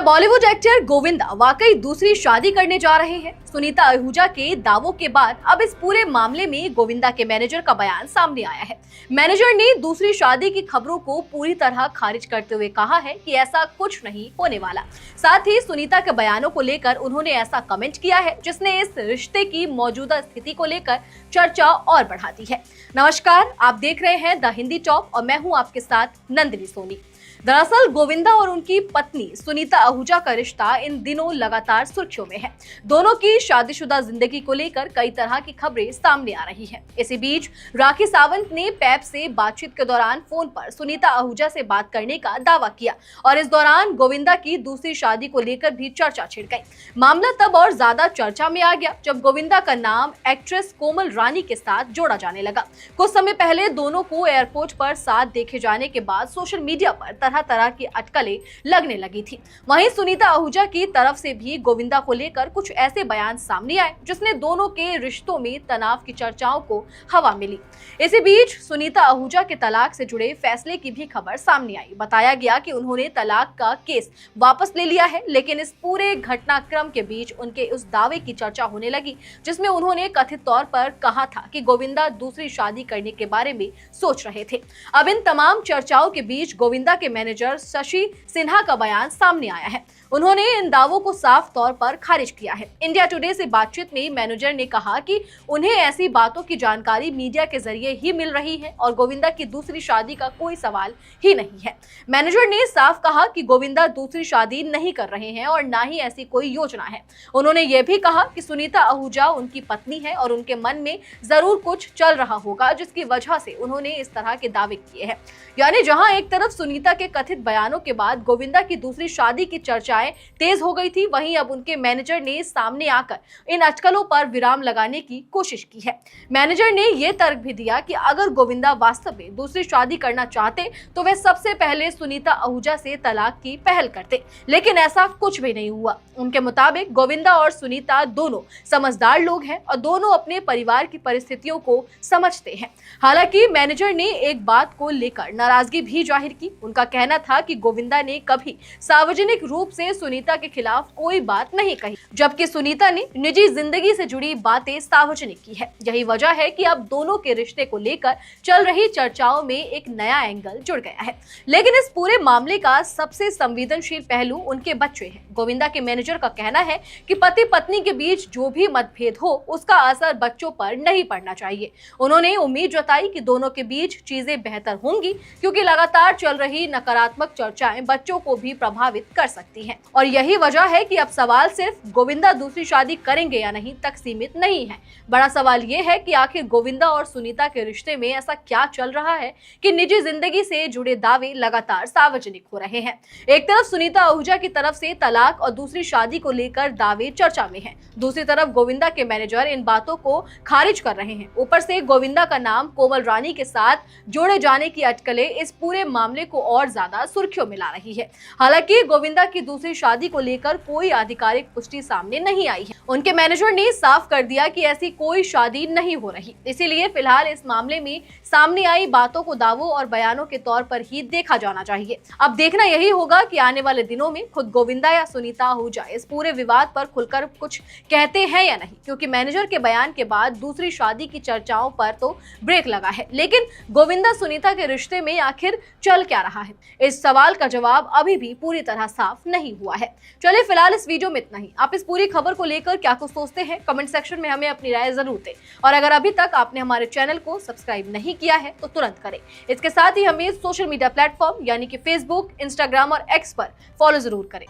Bollywood actor Govinda वाकई दूसरी शादी करने जा रहे हैं? सुनीता आहूजा के दावों के बाद अब इस पूरे मामले में गोविंदा के मैनेजर का बयान सामने आया है। मैनेजर ने दूसरी शादी की खबरों को पूरी तरह खारिज करते हुए कहा है कि ऐसा कुछ नहीं होने वाला। साथ ही सुनीता के बयानों को लेकर उन्होंने ऐसा कमेंट किया है जिसने इस रिश्ते की मौजूदा स्थिति को लेकर चर्चा और बढ़ा दी है। नमस्कार, आप देख रहे हैं द हिंदी टॉप और मैं हूं आपके साथ नंदिनी सोनी। दरअसल गोविंदा और उनकी पत्नी सुनीता आहूजा का रिश्ता इन दिनों लगातार सुर्खियों में है। दोनों की शादीशुदा जिंदगी को लेकर कई तरह की खबरें सामने आ रही हैं। इसी बीच राखी सावंत ने पैप से बातचीत के दौरान फोन पर सुनीता आहूजा से बात करने का दावा किया और इस दौरान गोविंदा की दूसरी शादी को लेकर भी चर्चा छिड़ गई। मामला तब और ज्यादा चर्चा में आ गया जब गोविंदा का नाम एक्ट्रेस कोमल रानी के साथ जोड़ा जाने लगा। कुछ समय पहले दोनों को एयरपोर्ट पर साथ देखे जाने के बाद सोशल मीडिया पर तरह की अटकलें लगने लगी थी। वहीं सुनीता आहूजा की तरफ से भी गोविंदा को लेकर कुछ ऐसे बयान सामने आए जिसने दोनों के रिश्तों में तनाव की चर्चाओं को हवा मिली। इसी बीच सुनीता आहूजा के तलाक से जुड़े फैसले की भी खबर सामने आई। बताया गया कि उन्होंने तलाक का केस वापस ले लिया है, लेकिन इस पूरे घटनाक्रम के बीच उनके उस दावे की चर्चा होने लगी जिसमें उन्होंने कथित तौर पर कहा था कि गोविंदा दूसरी शादी करने के बारे में सोच रहे थे। अब इन तमाम चर्चाओं के बीच गोविंदा के मैनेजर शशि सिन्हा का बयान सामने आया है। उन्होंने इन दावों को साफ तौर पर खारिज किया है। इंडिया टुडे से बातचीत में मैनेजर ने कहा कि उन्हें ऐसी बातों की जानकारी मीडिया के जरिए ही मिल रही है और गोविंदा की दूसरी शादी का कोई सवाल ही नहीं है। मैनेजर ने साफ कहा कि गोविंदा दूसरी शादी नहीं कर रहे हैं और ना ही ऐसी कोई योजना है। उन्होंने ये भी कहा कि सुनीता आहूजा उनकी पत्नी है और उनके मन में जरूर कुछ चल रहा होगा जिसकी वजह से उन्होंने इस तरह के दावे किए हैं। यानी जहां एक तरफ सुनीता के कथित बयानों के बाद गोविंदा की दूसरी शादी की चर्चाएं तेज हो गई थी, वहीं अब उनके मैनेजर ने सामने आकर इन अटकलों पर विराम लगाने की कोशिश की है। मैनेजर ने यह तर्क भी दिया कि अगर गोविंदा वास्तव में दूसरी शादी करना चाहते तो वे सबसे पहले सुनीता आहूजा से तलाक की पहल करते, लेकिन ऐसा कुछ भी नहीं हुआ। उनके मुताबिक गोविंदा और सुनीता दोनों समझदार लोग हैं और दोनों अपने परिवार की परिस्थितियों को समझते हैं। हालांकि मैनेजर ने एक बात को लेकर नाराजगी भी जाहिर की। उनका कहना था कि गोविंदा ने कभी सार्वजनिक रूप से सुनीता के खिलाफ कोई बात नहीं कही, जबकि सुनीता ने निजी जिंदगी से जुड़ी बातें सार्वजनिक की है। यही वजह है कि अब दोनों के रिश्ते को लेकर चल रही चर्चाओं में एक नया एंगल जुड़ गया है। लेकिन इस पूरे मामले का सबसे संवेदनशील पहलू उनके बच्चे हैं। गोविंदा के मैनेजर का कहना है कि पति पत्नी के बीच जो भी मतभेद हो उसका असर बच्चों पर नहीं पड़ना चाहिए। उन्होंने उम्मीद जताई कि दोनों के बीच चीजें बेहतर होंगी क्योंकि लगातार चल रही नकारात्मक चर्चाएं बच्चों को भी प्रभावित कर सकती हैं और यही वजह है कि अब सवाल सिर्फ गोविंदा दूसरी शादी करेंगे या नहीं तक सीमित नहीं है। बड़ा सवाल ये है कि आखिर गोविंदा और सुनीता के रिश्ते में ऐसा क्या चल रहा है कि निजी जिंदगी से जुड़े दावे लगातार सार्वजनिक हो रहे हैं। एक तरफ सुनीता आहूजा की तरफ से तलाक और दूसरी शादी को लेकर दावे चर्चा में हैं, दूसरी तरफ गोविंदा के मैनेजर इन बातों को खारिज कर रहे हैं। ऊपर से गोविंदा का नाम कोमल रानी के साथ जोड़े जाने की अटकलें इस पूरे मामले को और ज्यादा सुर्खियों में ला रही है। हालांकि गोविंदा की दूसरी शादी को लेकर कोई आधिकारिक पुष्टि सामने नहीं आई है। उनके मैनेजर ने साफ कर दिया कि ऐसी कोई शादी नहीं हो रही। इसीलिए फिलहाल इस मामले में सामने आई बातों को दावों और बयानों के तौर पर ही देखा जाना चाहिए। अब देखना यही होगा कि आने वाले दिनों में खुद गोविंदा या सुनीता आहूजा इस पूरे विवाद पर खुलकर कुछ कहते हैं या नहीं, क्योंकि मैनेजर के बयान के बाद दूसरी शादी की चर्चाओं पर तो ब्रेक लगा है, लेकिन गोविंदा सुनीता के रिश्ते में आखिर चल क्या रहा है, इस सवाल का जवाब अभी भी पूरी तरह साफ नहीं हुआ है। चलिए फिलहाल इस वीडियो में इतना ही। आप इस पूरी खबर को लेकर क्या कुछ सोचते हैं, कमेंट सेक्शन में हमें अपनी राय जरूर दें और अगर अभी तक आपने हमारे चैनल को सब्सक्राइब नहीं किया है तो तुरंत करें। इसके साथ ही हमें सोशल मीडिया प्लेटफॉर्म यानी कि फेसबुक, इंस्टाग्राम और एक्स पर फॉलो जरूर करें।